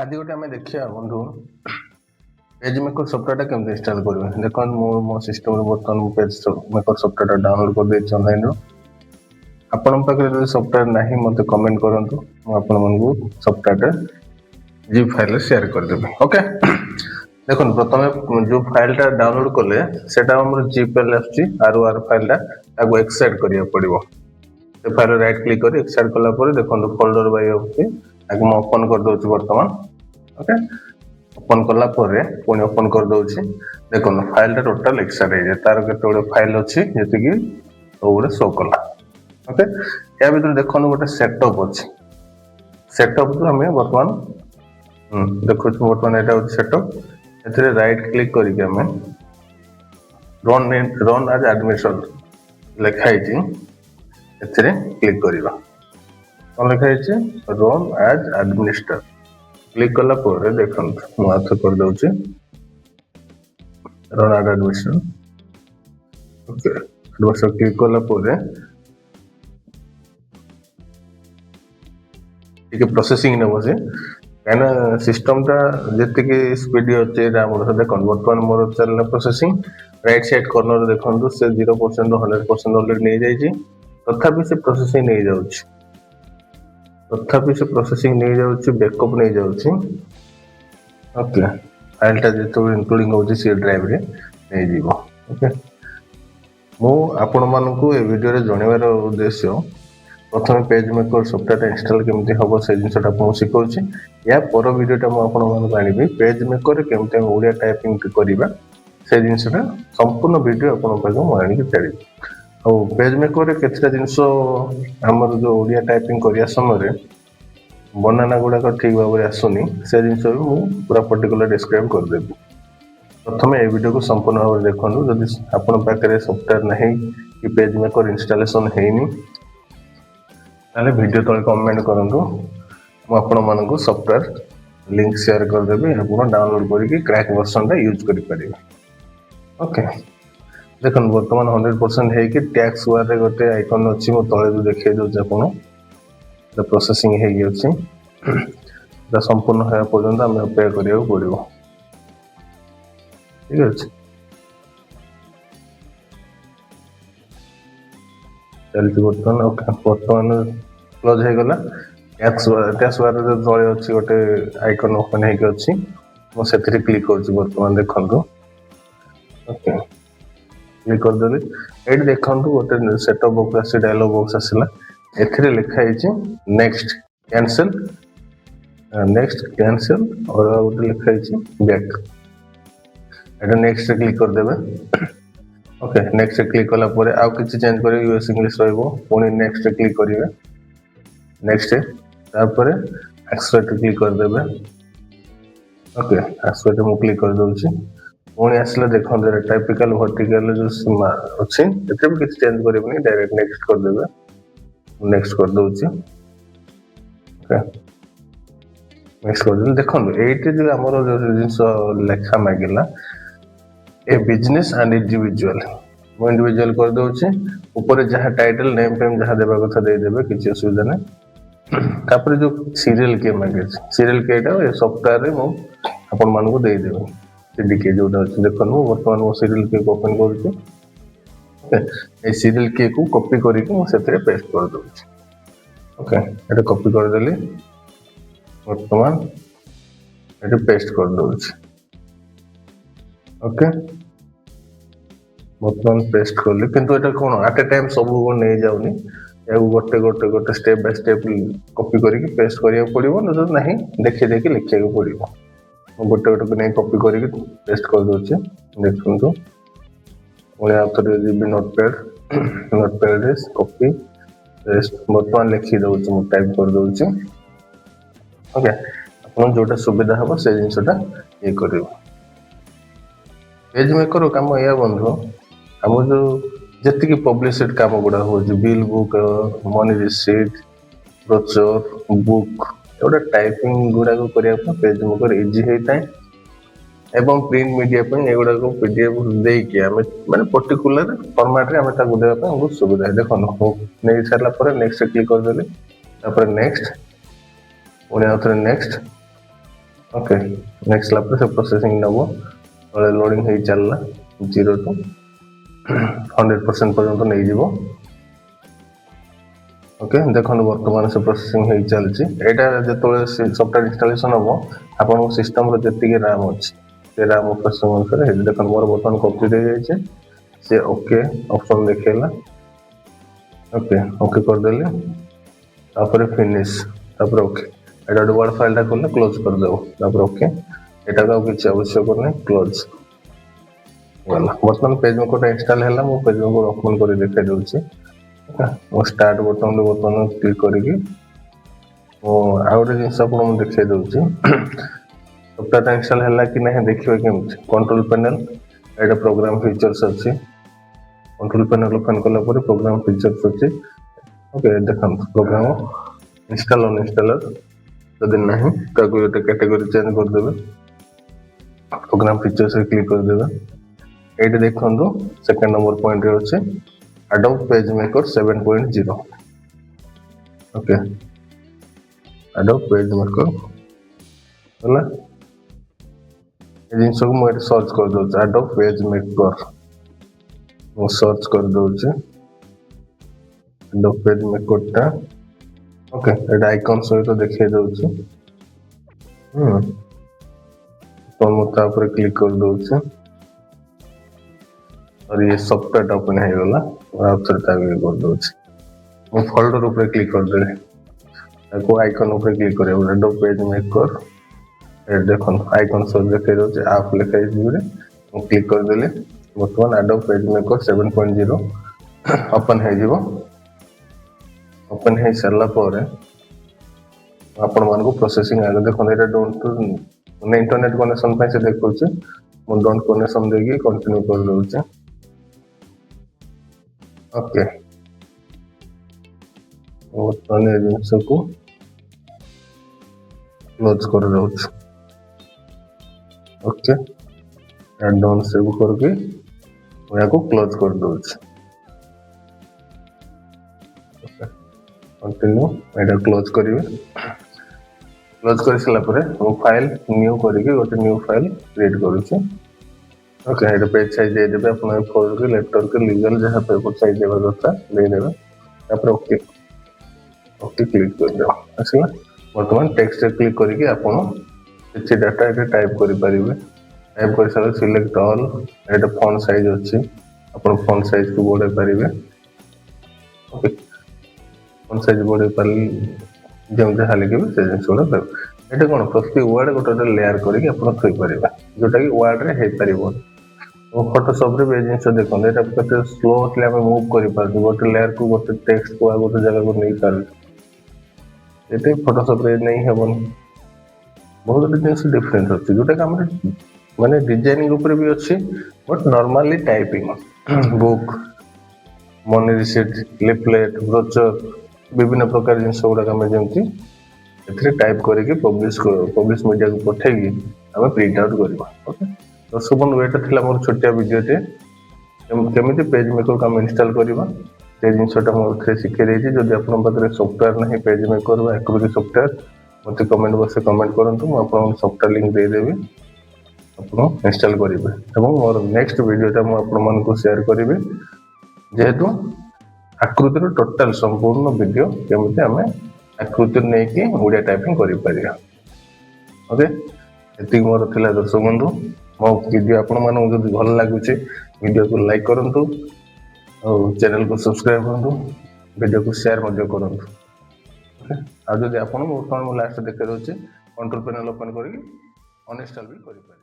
आज गोटे आम देखिए बंधु पेज मेकर सफ्टवेयर केमती इंस्टॉल करेंगे देख मो सिस्टम बर्तमान पेज मेकर सफ्टवेयर डाउनलोड कर देछि ऑनलाइन आपण पाखे जो सफ्टवेयर नहीं मत कमेंट करूँ मुझे सफ्टवेयर जिप फाइल शेयर करदेवी ओके देख प्रथम जो फाइलटा डाउनलोड कले सेटा हमर जीपीएल आर फाइलटा एक्सट्रैक्ट करिया पड़िबो से फाइल राइट क्लिक कर एक्सट्रैक्ट कला पर देखो फोल्डर बाय होची आगे मैं ओपन कर दोछि वर्तमान ओके ओपन कला पर पुणी ओपन कर दोछि देखो फाइलटा टोटल एक्सट्रैक्ट है तार केते फाइल अछि जति कि सब शो कला ओके या भीतर देखो गोटे सेटअप अछि सेटअप तो हमें वर्तमान देखो वर्तमान एटा होछि सेटअप एथरे राइट क्लिक करके हमें रन एज एडमिनिस्ट्रेटर लिखाई छी एथरे क्लिक करिवा कौन लिखाई छी रन एज एडमिनिस्ट्रेटर क्लिक कला पर देखो मु आथ कर दउछि run as administrator okay administrator click कला पर ठीक प्रोसेसिंग ने बसे कहना सिस्टम टा जति के स्पीड अच्छे देखो बर्तमान मोर चलना प्रोसेसिंग राइट साइड कॉर्नर देखो से 0% 100% ऑलरेडी नहीं जाइए तथापि से प्रोसेसिंग नहीं जाउछि तथापि से प्रोसेसिंग नहीं जाउछि बैकअप नहीं जाउछि ओके फाइल टा जेतो इंक्लूडिंग होछि सी ड्राइव रे नहीं जीवो ओके मो आपण मानकू ए वीडियो रे जणेबार उद्देश्य प्रथम पेज मेकर सफ्टवेयर इंस्टॉल केमती हम से जिनटा आपको शिखौछि या पर वीडियोटा मुझे आनी पेज मेकर केमती ओडिया टाइपिंग करवा से जिनटा संपूर्ण वीडियो आपको छाड़ी और पेज मेकर केतटा जिनस आमर जो ओडिया टाइपिंग करिया समय बनाना गुड़ाक ठीक भाव में आसुनी से जिन पूरा पर्टिकुलर डिस्क्राइब करदेवी प्रथम ये वीडियो को संपूर्ण भाव में देखो जदि आपण पाखे सफ्टवेयर नहीं कि पेज मेकर इंस्टॉलेशन हैनी ताले वीडियो तले कमेंट करंतु मु आपण मानकु सॉफ्टवेयर लिंक शेयर कर देबे आपण डाउनलोड करके क्रैक वर्जन टा यूज करि परिबे ओके देखन वर्तमान 100% है कि टैक्स बार रे गोटे आइकन अछि मो तले जो देखे दो आपण द प्रोसेसिंग है गयो अछि द संपूर्ण है पर्यंत हम अपेक्षा करियो पड़िबो ठीक अछि चलती बर्तमान ओके बर्तमान क्लोज हो गला टैक्स बार जो तले अच्छी गोटे आइकन ओपन होगी अच्छी मुझे क्लिक कर बर्तमान देखो ओके क्लिक करदेली ये देखो गोटे सेटअप बॉक्स डायलॉग बॉक्स आसला ए लिखाई नेक्स्ट कैंसल और गोटे लिखाई बैक ये नेक्स्ट क्लिक करदेवे ओके नेक्स्ट क्लिक कला पर आउ किछि चेंज करे यूएस इंग्लिश रहइबो पुनी नेक्स्ट क्लिक करिवे नेक्स्ट तापर एक्सट्रैक्ट क्लिक कर देबे ओके एक्सट्रैक्ट मु क्लिक कर दोछि पुनी आसले देखो टाइपिकल वर्टिकल जो सीमा अछि एते भी किछि चेंज करबनी डायरेक्ट नेक्स्ट कर देबे नेक्स्ट कर दोछि ओके नेक्स्ट कर देबे देखो एटे जो हमरो जो जिंस लेखा मागिला ए बिजनेस एंड इंडिविजुअल मो इंडिविजुअल कर दोछि ऊपर जहाँ टाइटल नेम फेम जहाँ देबा कथा दे देबे किछि असुविधा नै तापर जो सीरियल के मागे सीरियल केटा ए सॉफ्टवेयर रे मो अपन मान को दे देबे सीडीके जोटा अछि देखन मो वर्तमान मो सीरियल के ओपन करछि ए सीरियल के को कॉपी करिके मो सेते पेस्ट कर दोछि ओके एटा कॉपी कर देली वर्तमान एटा पेस्ट कर दोछि ओके वर्तमान पेस्ट करले किंतु एटा कोन एट ए टाइम सब नहीं जाउनी या गोटे गोटे गोटे स्टेप बाय स्टेप कॉपी करके पेस्ट करिया पड़िबो न तो नहीं देखि देखि लिखिया को पड़िबो गोटे गोटे को नहीं कॉपी करके पेस्ट कर दोछि देखंतु ओया आउथरे जीबी नोटपैड रे कॉपी पेस्ट वर्तमान लिखि दोछि मु टाइप कर दोछि ओके अपन जोटा सुविधा हबो से जिंसटा ये करिवो पेज मेकर काम या बंधु हम जो जति की पब्लिशड काम गुड़ा हो bill book money receipt brochure book एवढा टाइपिंग गुड़ा को करिया पेज मेकर इजी होता है एवं प्रिंट मीडिया पे एगुड़ा को पीडीएफ दे के हमें माने पर्टिकुलर फॉर्मेट रे हमें ताको देबा पे बहुत सुविधा है देखो नहीं सारला पर नेक्स्ट क्लिक कर देले तापर नेक्स्ट पुणी आउथरे नेक्स्ट ओके नेक्स्ट लाप से प्रोसेसिंग नबो लोडिंग हो चलला 0 टू 100% पर्यंत नहीं जीवो ओके देखो बर्तमान से प्रोसेसिंग हो चलची एटा जेतोले सॉफ्टवेयर इंस्टॉलेशन हो आपन सिस्टम रो जति रैम अछि से रैम प्रोसेसिंग अनुसार हे देखो मोर बर्तमान कंप्लीट हो जाय छै से ओके ऑप्शन देखेला ओके ओके कर देले तापर फिनिश तापर ओके एटा वर्ड फाइल टा खोले क्लोज कर देबो तापर ओके एटा का किछ आवश्यक नै क्लोज वाला बर्तमान पेज में कोटा इंस्टॉल हैला मो पेज में ओपन कर देखै दउ छी वो स्टार्ट बटन बटन क्लिक करके वो आउट जिनस आपन देखै दउ छी सॉफ्टवेयर इंस्टॉल हैला कि नहीं देखिबे केमति कंट्रोल पैनल एटा प्रोग्राम फीचर्स अछि कंट्रोल पैनल ओपन करला पर प्रोग्राम फीचर्स अछि ओके देखम प्रोग्राम इंस्टॉल ऑन इंस्टॉलर जदि नहीं तो गोटे कैटेगरी चेंज कर देबे प्रोग्राम फीचर्स से क्लिक कर देबे एटे देखंदो सेकंड नंबर पॉइंट रे अछि Adobe Pagemaker 7.0 okay Adobe Pagemaker होला ए जिंस को मैं सर्च कर दो Adobe Pagemaker मैं सर्च कर दो Adobe Pagemaker टा ओके एटा आइकन सहित देखै दउ छी तो मैं ता पर क्लिक कर दउ छी और ये सॉफ्टवेयर ओपन है वाला और फिर ताकि कर दो वो फोल्डर ऊपर क्लिक कर दे को आइकन ऊपर क्लिक करे Adobe Pagemaker ए देखो आइकन सब देखे दो आप लिखा है इसमें वो क्लिक कर देले वर्तमान Adobe Pagemaker 7.0 ओपन है जीवो ओपन है सरला पर आपण मान को प्रोसेसिंग आगे देखो एटा डोंट ने इंटरनेट कनेक्शन पे से देखो छी मो डोंट कनेक्शन देगी कंटिन्यू कर दउ छी ओके और तने जिंस को क्लोज कर दउ छी ओके एंड डाउन सेव करके या को क्लोज कर दउ छी ओके कंटिन्यू एटा क्लोज करिवे क्लोज कर सला परे वो फाइल न्यू करके गोटे न्यू फाइल क्रिएट करू छी ओके एटा पेज साइज दे देबे अपन फोल्डर के लेटर के लीगल जहां पेपर साइज देबा दरता दे देबे तापर ओके ओके क्लिक कर दो असला वर्तमान टेक्स्ट क्लिक करके आपण किछि डाटा एटा टाइप करि परिबे टाइप कर सारा सिलेक्ट ऑल एटा फॉन्ट साइज अछि आपण फॉन्ट साइज को बढ़े परिबे ओके फॉन्ट साइज बढ़े पाली जेम जहा लिखे से जिनसोड़ा देबे एटा कोन प्रति वर्ड गोटे लेयर करके आपण थई परिबे जोटा कि वर्ड रे हे परिबो वो फोटोशॉप रे जिनस देखो एटा कते स्लोली हम मूव करि पारबो गोटे लेयर को गोटे टेक्स्ट को गोटे जगह को नहीं पारबो एते फोटोशॉप रे नहीं हेबन बहुत जिनस डिफरेंस अछि जोटा कि हम माने डिजाइनिंग ऊपर भी अछि but normally typing book money receipt leaflet brochure विभिन्न प्रकार जिनस गुडा हम जेमति एथरे टाइप करके पब्लिश मीडिया को पठेगी हम प्रिंट आउट करबा ओके तो सुबन वेट थिला मोर छोटिया वीडियो टे केमिति पेज मेकर काम इंस्टॉल करबा से जिनसटा मोर थे सिखे देछि जदि आपन पाखरे सॉफ्टवेयर नहीं पेज मेकर बा एक्टिविटी सॉफ्टवेयर मते कमेंट बॉक्स कमेंट करंतु म आपन सॉफ्टवेयर लिंक दे देबी आपन इंस्टॉल करिवे एवं मोर नेक्स्ट वीडियो टा म आपन मन को शेयर करिवे जेहेतु आकृतिर टोटल संपूर्ण वीडियो केमिति हमें आकृतिर नै कि ओडिया टाइपिंग करि परिया ओके एति मोर थिला दर्शक बंधु मो वीडियो आपण मानू जदि भल लागुचे वीडियो को लाइक करंतु और चैनल को सब्सक्राइब करंतु वीडियो को शेयर मध्य करंतु ओके आ जदि आपण मो लास्ट देखे रहउचे कंट्रोल पैनल ओपन करके अनइंस्टॉल भी करि पारि।